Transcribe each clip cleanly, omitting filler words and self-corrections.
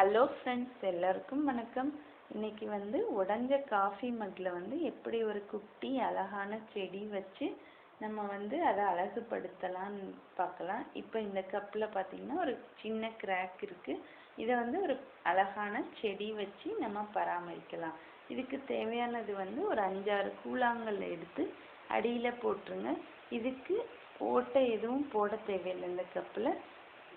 Hello friends, எல்லாருக்கும் வணக்கம். இன்னைக்கு உடஞ்ச காஃபி மக்கில் எப்படி ஒரு குட்டி அழகான செடி வச்சு நம்ம அதை அழகுபடுத்தலாம்னு பார்க்கலாம். இப்போ இந்த கப்பில் பார்த்தீங்கன்னா ஒரு சின்ன கிராக் இருக்குது. இதை ஒரு அழகான செடி வச்சு நம்ம பராமரிக்கலாம். இதுக்கு தேவையானது ஒரு 5-6 கூழாங்கல் எடுத்து அடியில் போட்டுருங்க. இதுக்கு ஓட்டை எதுவும் போட தேவையில்லை. இந்த கப்பில்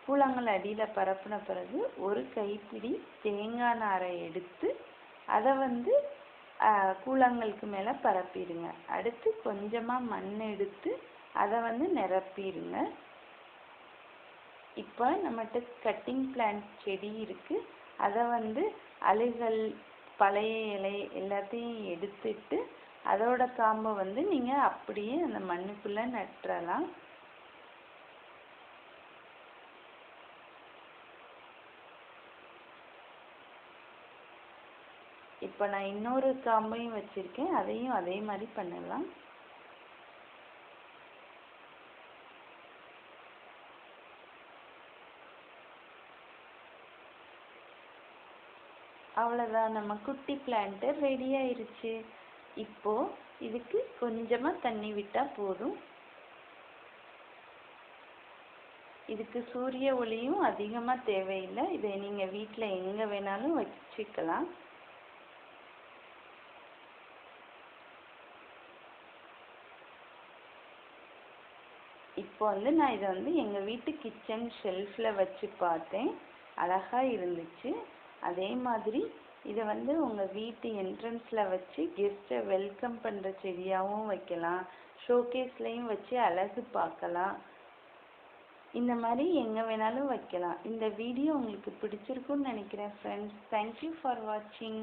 கூழாங்கல் அடியில் பரப்பின பிறகு ஒரு கைப்பிடி தேங்காய் நாரை எடுத்து அதை கூழாங்கலுக்கு மேலே பரப்பிடுங்க. அடுத்து கொஞ்சமாக மண் எடுத்து அதை நிரப்பிடுங்க. இப்போ நம்மகிட்ட கட்டிங் பிளான்ட் செடி இருக்குது. அதை அழுகல் பழைய இலை எல்லாத்தையும் எடுத்துட்டு அதோட காம்பை நீங்கள் அப்படியே அந்த மண்ணுக்குள்ளே நட்டுறலாம். இப்போ நான் இன்னொரு காம்பையும் வச்சுருக்கேன், அதையும் அதே மாதிரி பண்ணலாம். அவ்வளோதான், நம்ம குட்டி பிளான்ட்டு ரெடி ஆயிடுச்சு. இப்போது இதுக்கு கொஞ்சமாக தண்ணி விட்டால் போதும். இதுக்கு சூரிய ஒளியும் அதிகமாக தேவையில்லை. இதை நீங்கள் வீட்டில் எங்கே வேணாலும் வச்சுக்கலாம். இப்போ நான் இதை எங்கள் வீட்டு கிச்சன் ஷெல்ஃபில் வச்சு பார்த்தேன், அழகாக இருந்துச்சு. அதே மாதிரி இதை உங்கள் வீட்டு என்ட்ரன்ஸில் வச்சு கெஸ்ட்டை வெல்கம் பண்ணுற செடியாகவும் வைக்கலாம். ஷோகேஸ்லேயும் வச்சு அழகு பார்க்கலாம். இந்த மாதிரி எங்கே வேணாலும் வைக்கலாம். இந்த வீடியோ உங்களுக்கு பிடிச்சிருக்குன்னு நினைக்கிறேன் ஃப்ரெண்ட்ஸ். தேங்க்யூ ஃபார் வாட்சிங்.